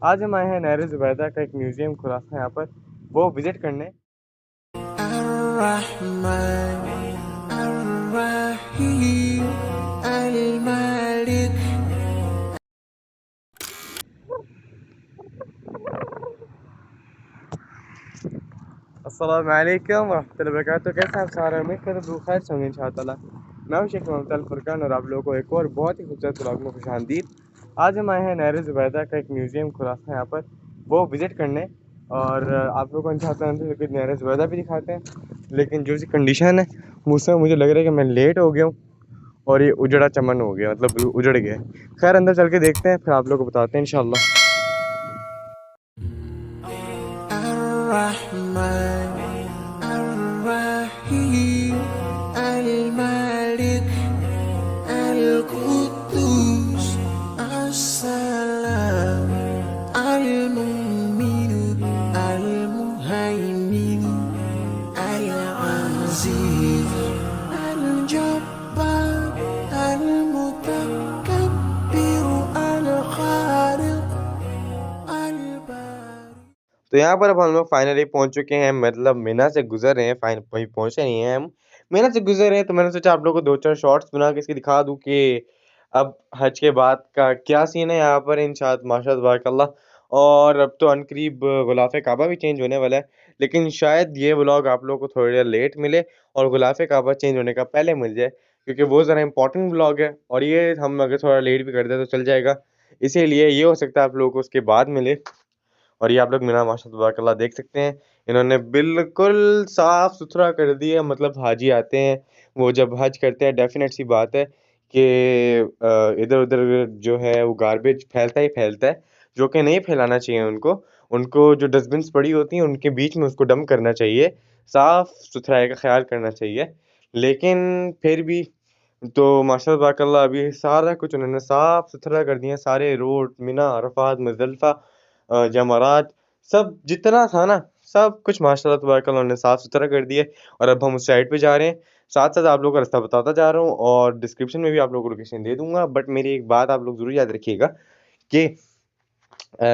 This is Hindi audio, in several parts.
आज हम आए हैं नहर ज़ुबैदा का एक म्यूज़ियम खुला था यहाँ पर, वो विज़िट करने। अस्सलाम वालेकुम रहमतुल्लाहि व बरकातहू। कैसे आप सारे? उम्मीद करते हैं खैर से होंगे इंशाअल्लाह। मैं हूं शेख मोहम्मद अल फुरकान और आप लोगों को एक और बहुत ही खूबसूरत ब्लॉग में खुशामदीद। आज हम आए हैं नहर ज़ुबैदा का एक म्यूज़ियम खुला था यहाँ पर, वो विज़िट करने। और आप लोगों को इंशाअल्लाह नहर ज़ुबैदा भी दिखाते हैं। लेकिन जो सी कंडीशन है उसमें मुझे लग रहा है कि मैं लेट हो गया हूँ और ये उजड़ा चमन हो गया, मतलब उजड़ गया। खैर अंदर चल के देखते हैं, फिर आप लोग को बताते हैं इंशाअल्लाह। तो यहाँ पर अब हम लोग फाइनली पहुँच चुके हैं, मतलब मिना से गुज़र रहे हैं, वहीं पहुँचे नहीं हैं हम। मिना से गुज़र रहे हैं तो मैंने सोचा आप लोगों को 2-4 शॉट्स बना के इसके दिखा दूँ कि अब हज के बाद का क्या सीन है यहाँ पर माशा तबारकल्लाह। और अब तो अनकरीब ग़िलाफ़े काबा भी चेंज होने वाला है। लेकिन शायद ये व्लॉग आप लोगों को थोड़ी देर लेट मिले और ग़िलाफ़े काबा चेंज होने का पहले मिल जाए, क्योंकि वो ज़रा इम्पोर्टेंट व्लॉग है और ये हम अगर थोड़ा लेट भी कर दें तो चल जाएगा। इसीलिए ये हो सकता है आप लोगों को उसके बाद मिले। और ये आप लोग मेरा माशा तबारकल्लाह देख सकते हैं, इन्होंने बिल्कुल साफ़-सुथरा कर दिया। मतलब हाजी आते हैं, वो जब हज करते हैं, डेफ़िनेट सी बात है कि इधर-उधर जो है वो गार्बेज फैलता ही फैलता है, जो कि नहीं फैलाना चाहिए उनको। उनको जो डस्टबिन्स पड़ी होती हैं, उनके बीच में उसको डंप करना चाहिए, साफ़-सुथराई का ख़्याल करना चाहिए। लेकिन फिर भी तो माशा तबारकल्लाह अभी सारा कुछ उन्होंने साफ़-सुथरा कर दिया, सारे रोड, मिना, अरफ़ात, मुज़दलिफ़ा, जमरात, सब जितना था ना, सब कुछ माशाअल्लाह तबारकल्लाह उन्होंने साफ़-सुथरा कर दिया है। और अब हम उस साइड पे जा रहे हैं। साथ-साथ आप लोगों को रास्ता बताता जा रहा हूँ और डिस्क्रिप्शन में भी आप लोगों को लोकेशन दे दूँगा। बट मेरी एक बात आप लोग ज़रूर याद रखिएगा कि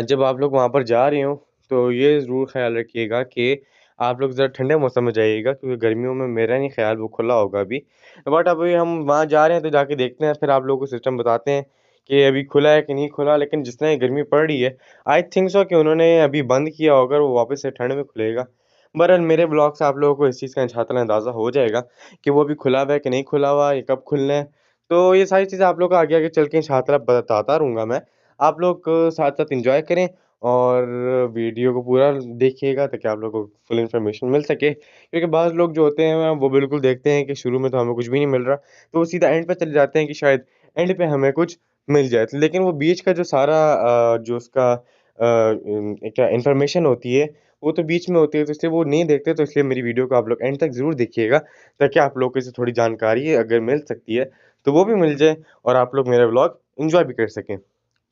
जब आप लोग वहाँ पर जा रहे हो, तो ये ज़रूर ख़्याल रखिएगा कि आप लोग ज़रा ठंडे मौसम में जाइएगा, क्योंकि गर्मियों में मेरा नहीं ख़्याल वो खुला होगा अभी। बट अभी हम वहाँ जा रहे हैं तो जाके देखते हैं, फिर आप लोगों को सिस्टम बताते हैं कि अभी खुला है कि नहीं खुला। लेकिन जिस तरह ये गर्मी पड़ रही है, आई थिंक सो कि उन्होंने अभी बंद किया होगा और वो वापस से ठंड में खुलेगा। बहरहाल मेरे ब्लॉग से आप लोगों को इस चीज़ का इंशाअल्लाह अंदाज़ा हो जाएगा कि वो अभी खुला हुआ है कि नहीं खुला हुआ, ये कब खुलना है। तो ये सारी चीज़ें आप लोग को आगे-आगे चल के इंशाअल्लाह बताता रहूँगा मैं। आप लोग साथ-साथ एन्जॉय करें और वीडियो को पूरा देखिएगा ताकि आप लोगों को फुल इन्फॉर्मेशन मिल सके। क्योंकि बाज़ लोग जो होते हैं वो बिल्कुल देखते हैं कि शुरू में तो हमें कुछ भी नहीं मिल रहा, तो वो सीधा एंड पे चले जाते हैं कि शायद एंड पे हमें कुछ मिल जाए। लेकिन वो बीच का जो सारा जो उसका क्या इन्फॉर्मेशन होती है, वो तो बीच में होती है, तो इसलिए वो नहीं देखते। तो इसलिए मेरी वीडियो को आप लोग एंड तक ज़रूर देखिएगा, ताकि आप लोग को इससे थोड़ी जानकारी अगर मिल सकती है, तो वो भी मिल जाए और आप लोग मेरा व्लॉग एन्जॉय भी कर सकें।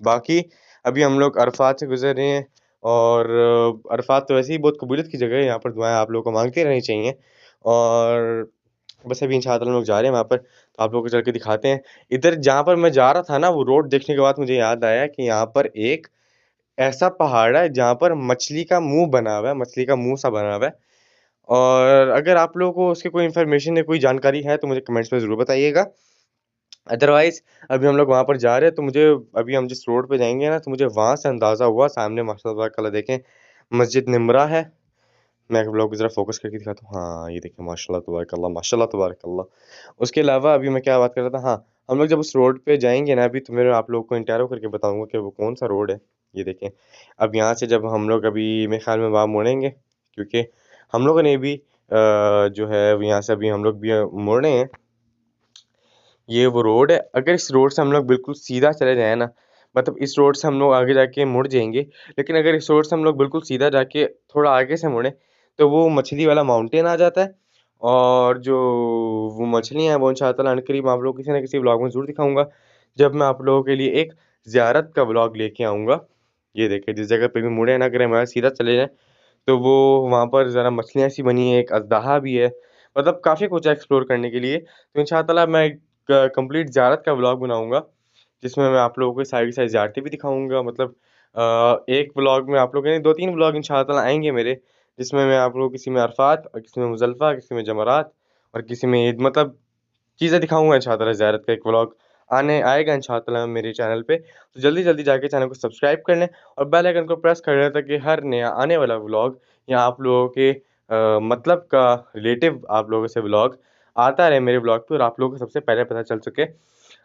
बाकी अभी हम लोग अरफ़ात से गुज़र रहे हैं और अरफ़ात तो वैसे ही बहुत कबूलियत की जगह है, यहाँ पर दुआएँ आप लोगों को माँगती रहनी चाहिए। और बस अभी इंशाअल्लाह हम लोग जा रहे हैं वहाँ पर, तो आप लोगों को चल के दिखाते हैं। इधर जहाँ पर मैं जा रहा था ना, वो रोड देखने के बाद मुझे याद आया कि यहाँ पर एक ऐसा पहाड़ है जहाँ पर मछली का मुँह बना हुआ है, मछली का मुँह सा बना हुआ है। और अगर आप लोगों को उसकी कोई इन्फॉर्मेशन या कोई जानकारी है तो मुझे कमेंट्स में ज़रूर बताइएगा। अदरवाइज़ अभी हम लोग वहाँ पर जा रहे हैं, तो मुझे अभी हम जिस रोड पे जाएँगे ना, तो मुझे वहाँ से अंदाज़ा हुआ सामने माशाअल्लाह देखें मस्जिद निमरा है। मैं आप लोगों को ज़रा फ़ोकस करके दिखाता हूँ। हाँ, ये देखिए माशाअल्लाह तबारकल्लाह। उसके अलावा अभी मैं क्या बात कर रहा था, हाँ, हम लोग जब उस रोड पे जाएँगे ना अभी, तो मैं आप लोगों को इंटैरो करके बताऊँगा कि वो कौन-सा रोड है। ये देखें, अब यहाँ से जब हम लोग अभी मेरे ख़्याल में वहाँ मुड़ेंगे, क्योंकि हम लोगों ने भी जो है यहाँ से अभी हम लोग भी मुड़ रहे हैं। ये वो रोड है, अगर इस रोड से हम लोग बिल्कुल सीधा चले जाएँ ना, मतलब इस रोड से हम लोग आगे जाके मुड़ जाएँगे। लेकिन अगर इस रोड से हम लोग बिल्कुल सीधा जाके थोड़ा आगे से मुड़ें, तो वो मछली वाला माउंटेन आ जाता है। और जो वो मछलियाँ हैं, वो इंशाअल्लाह अनकरीब आप लोग किसी न किसी व्लॉग में ज़रूर दिखाऊँगा, जब मैं आप लोगों के लिए एक ज़ियारत का व्लॉग लेके आऊँगा। ये देखिए, जिस जगह पे भी मुड़े हैं ना, अगर हम वहाँ सीधा चले जाएँ, तो वो वहाँ पर ज़रा मछलियाँ सी बनी है, एक अज़दहा भी है, मतलब काफ़ी कुछ है एक्सप्लोर करने के लिए। तो इंशाअल्लाह मैं एक कंप्लीट ज़ियारत का व्लॉग बनाऊँगा, जिसमें मैं आप लोगों को सारी की सारी ज़ियारतें भी दिखाऊँगा। मतलब एक व्लॉग में आप लोग नहीं 2-3 व्लॉग इंशाअल्लाह ताला आएँगे मेरे, जिसमें मैं आप लोगों को किसी में अरफ़ात और किसी में मुज़दलिफ़ा, किसी में जमरात और किसी में ईद मतलब चीज़ें दिखाऊँगा इंशाअल्लाह ताला ज़ियारत का एक व्लॉग आने आएगा इंशाअल्लाह ताला मेरे चैनल पे। तो जल्दी-जल्दी जाके चैनल को सब्सक्राइब कर लें और बेल आइकन को प्रेस कर लें ताकि हर नया आने वाला व्लॉग या आप लोगों के मतलब का रिलेटिव आप लोगों से व्लॉग आता रहे मेरे व्लॉग पे और आप लोगों को सबसे पहले पता चल सके।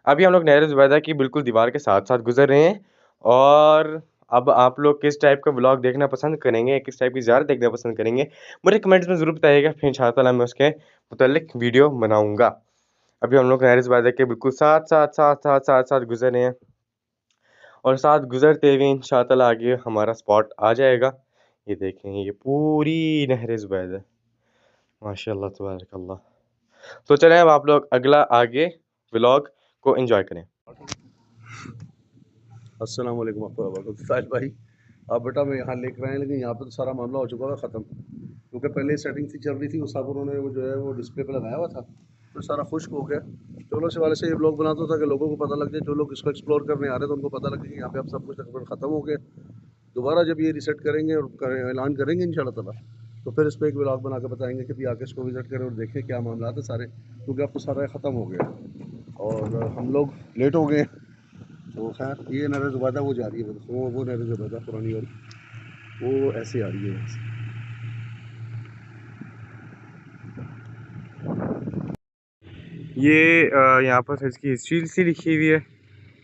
अभी हम लोग नहर ज़ुबैदा की बिल्कुल दीवार के साथ-साथ गुज़र रहे हैं और अब आप लोग किस टाइप का व्लॉग देखना पसंद करेंगे, किस टाइप की ज़ियारत देखना पसंद करेंगे, मुझे कमेंट्स में ज़रूर बताइएगा, फिर इंशाअल्लाह ताला मैं उसके मुतल्लिक़ वीडियो बनाऊँगा। अभी हम लोग नहर ज़ुबैदा के बिल्कुल साथ-साथ गुज़र रहे हैं और साथ गुज़रते हुए इंशाअल्लाह ताला आगे हमारा स्पॉट आ जाएगा। ये देखें, ये पूरी नहर ज़ुबैदा, माशाअल्लाह तबारक अल्लाह। तो चलें अब आप लोग अगला आगे व्लॉग को एन्जॉय करें। अस्सलाम वालेकुम साहिल भाई। अब बेटा मैं यहाँ लेकर आए, लेकिन यहाँ पे तो सारा मामला हो चुका है ख़त्म, क्योंकि पहले सेटिंग थी चल रही थी, वो सब उन्होंने वो जो है वो डिस्प्ले पे लगाया हुआ था, तो सारा खुश्क हो गया। चलो से वाले से ये ब्लॉग बनाता था कि लोगों को पता लग जाए, जो लोग इसको एक्सप्लोर करने आ रहे थे उनको पता लगे कि यहाँ पे अब सब कुछ तकरीबन ख़त्म हो गया। दोबारा जब ये रीसेट करेंगे और ऐलान करेंगे इंशाल्लाह ताला, तो फिर इस पर एक ब्लॉग बना के बताएंगे कि भी आके इसको विज़िट करें और देखें क्या मामला है सारे, क्योंकि अब तो सारा ख़त्म हो गया और हम लोग लेट हो गए। तो खैर ये नहर ज़ुबैदा वो जा रही है, वो नहर ज़ुबैदा पुरानी वाली, वो ऐसे आ रही है यहाँ से। ये यहाँ पर इसकी हिस्ट्री सी लिखी हुई है,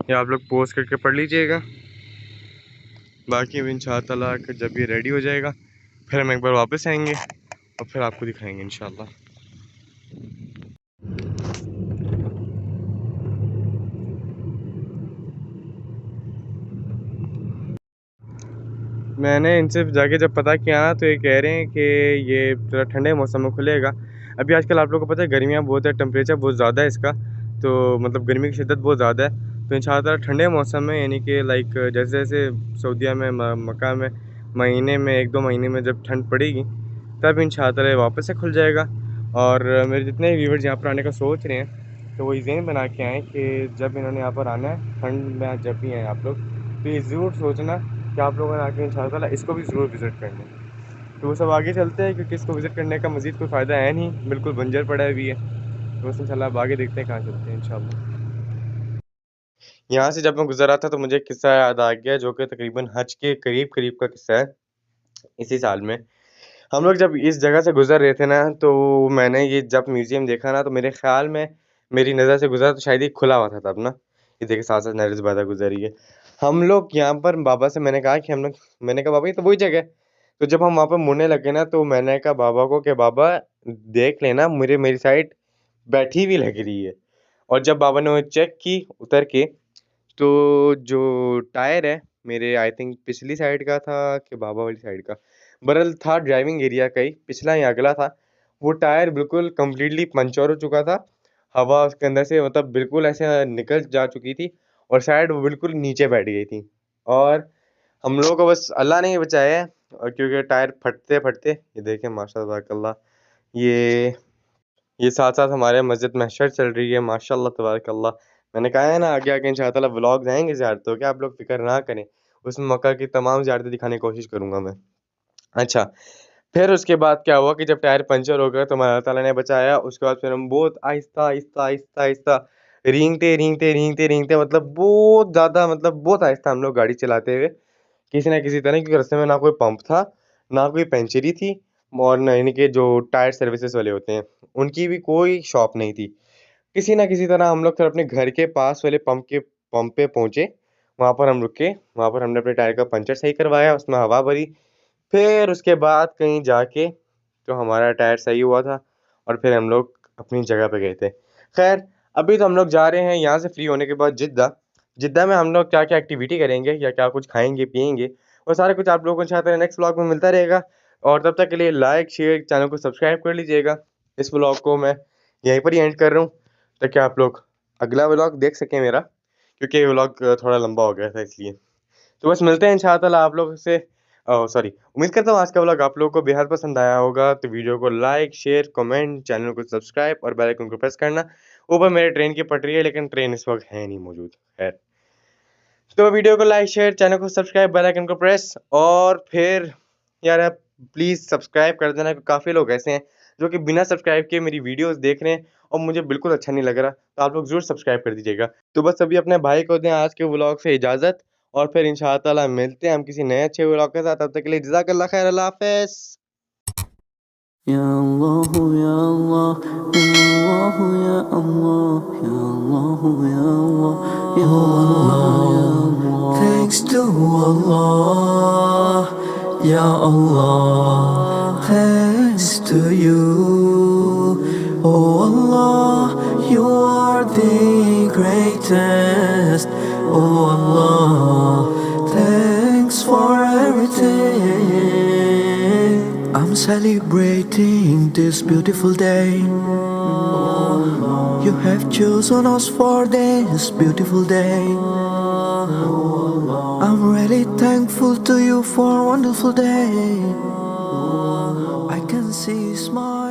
ये आप लोग पॉज़ करके पढ़ लीजिएगा। बाकी अब इंशाअल्लाह ताला जब ये रेडी हो जाएगा फिर हम एक बार वापस आएंगे और फिर आपको दिखाएंगे इंशाअल्लाह। मैंने इनसे जाके जब पता किया ना तो ये कह रहे हैं कि ये थोड़ा ठंडे मौसम में खुलेगा। अभी आजकल आप लोगों को पता है गर्मियाँ बहुत है, टेम्परेचर बहुत ज़्यादा है इसका, तो मतलब गर्मी की शिद्दत बहुत ज़्यादा है। तो इंशाअल्लाह ठंडे मौसम में यानी कि लाइक जैसे जैसे सऊदीया में मक्का में महीने में 1-2 महीने में जब ठंड पड़ेगी तब इंशाअल्लाह ये वापस से खुल जाएगा। और मेरे जितने व्यूवर्स यहाँ पर आने का सोच रहे हैं तो वो ज़हन बना के आएँ कि जब इन्होंने यहाँ पर आना है ठंड में जब भी आएँ आप लोग, तो ये ज़रूर सोचना कि आप लोगों ने आके इंशाअल्लाह ताला इसको भी ज़रूर विज़िट करना है। तो वो सब आगे चलते हैं क्योंकि इसको विज़िट करने का मज़ीद कोई फ़ायदा है नहीं, बिल्कुल बंजर पड़ा हुआ है। तो बस इंशाअल्लाह अब आगे देखते हैं कहाँ चलते हैं इंशाअल्लाह। यहाँ से जब मैं गुज़र रहा था तो मुझे एक किस्सा याद आ गया जो कि तकरीबन हज के करीब-करीब का किस्सा है, इसी साल में। हम लोग जब इस जगह से गुज़र रहे थे ना तो मैंने ये जब म्यूज़ियम देखा ना तो मेरे ख़्याल में मेरी नज़र से गुज़रा तो शायद ये खुला हुआ था तब ना। ये देखिए साथ-साथ नहर ज़ुबैदा गुज़र रही है। हम लोग यहाँ पर बाबा से मैंने कहा कि हम लोग मैंने कहा बाबा ये तो वही जगह है। तो जब हम वहाँ पे मुड़ने लगे ना तो मैंने कहा बाबा को कि बाबा देख लेना मुझे मेरी साइड बैठी हुई लग रही है। और जब बाबा ने वो चेक की उतर के तो जो टायर है मेरे आई थिंक पिछली साइड का था कि बाबा वाली साइड का, बहरहाल था ड्राइविंग एरिया का ही, पिछला या अगला था। वो टायर बिल्कुल कंप्लीटली पंचर हो चुका था। हवा उसके अंदर से मतलब बिल्कुल ऐसे निकल जा चुकी थी और शायद वो बिल्कुल नीचे बैठ गई थी। और हम लोगों को बस अल्लाह ने ही बचाया है और क्योंकि टायर फटते-फटते ये देखें माशाअल्लाह तबारकल्ला ये ये साथ-साथ हमारे मस्जिद महशर चल रही है माशाअल्लाह तबारकल्ला। मैंने कहा है ना आगे-आगे इंशाअल्लाह ताला व्लॉग्स आएँगे ज़ियारतों के, आप लोग फ़िक्र ना करें। उसमें मक्का की तमाम ज़ियारतें दिखाने की कोशिश करूँगा मैं। अच्छा, फिर उसके बाद क्या हुआ कि जब टायर पंचर हो गया तो हमें अल्लाह ताला ने बचाया। उसके बाद फिर हम बहुत आहिस्ता रेंगते मतलब बहुत ज़्यादा मतलब बहुत आहिस्ता हम लोग गाड़ी चलाते हुए किसी न किसी तरह क्योंकि रास्ते में ना कोई पंप था, ना कोई पंचरी थी और ना यानी कि जो टायर सर्विसेज़ वाले होते हैं, उनकी भी कोई शॉप नहीं थी। किसी न किसी तरह हम लोग फिर अपने घर के पास वाले पंप पे पहुँचे, वहाँ पर हम रुके, वहाँ पर हमने अपने टायर का पंचर सही करवाया, उसमें हवा भरी, फिर उसके बाद कहीं जाके जो हमारा टायर सही हुआ था और फिर हम लोग अपनी जगह पे गए थे। ख़ैर, अभी तो हम लोग जा रहे हैं यहाँ से फ्री होने के बाद जिद्दा। जिद्दा में हम लोग क्या-क्या एक्टिविटी करेंगे या क्या कुछ खाएँगे, पिएँगे, वो सारा कुछ आप लोगों को इंशाअल्लाह नेक्स्ट व्लॉग में मिलता रहेगा और तब तक के लिए लाइक, शेयर, चैनल को सब्सक्राइब कर लीजिएगा। इस व्लॉग को मैं यहीं पर ही एंड कर रहा हूँ ताकि आप लोग अगला व्लॉग देख सकें मेरा, क्योंकि ये व्लॉग थोड़ा लंबा हो गया था इसलिए। तो बस मिलते हैं इंशाअल्लाह ताला आप लोगों से सॉरी उम्मीद करता हूँ आज का व्लॉग आप लोगों को बेहद पसंद आया होगा। तो वीडियो को लाइक, शेयर, कमेंट, चैनल को सब्सक्राइब और बेल आइकन को प्रेस करना। ऊपर मेरे ट्रेन की पटरी है लेकिन ट्रेन इस वक़्त है नहीं मौजूद। खैर तो वीडियो को लाइक शेयर, चैनल को सब्सक्राइब, बेल आइकन को प्रेस और फिर यार आप प्लीज़ सब्सक्राइब कर देना। काफ़ी लोग ऐसे हैं जो कि बिना सब्सक्राइब किए मेरी वीडियोस देख रहे हैं और मुझे बिल्कुल अच्छा नहीं लग रहा, तो आप लोग ज़रूर सब्सक्राइब कर दीजिएगा। तो बस अभी अपने भाई को दें आज के व्लॉग से इजाज़त और फिर इंशाअल्लाह ताला मिलते हैं हम किसी नए अच्छे व्लॉग के साथ। तब तक के लिए जज़ाकल्लाह खैर, अल्लाह हाफ़िज़। Ya Allah, Ya Allah, Ya Allah, Ya Allah, Ya Allah, Ya Allah, Ya Allah. Thanks to Allah, Ya Allah. Thanks to you, oh Allah. You are the greatest, oh Allah. Thanks for everything. I'm celebrating this beautiful day. You have chosen us for this beautiful day. I'm really thankful to you for a wonderful day. I can see smile.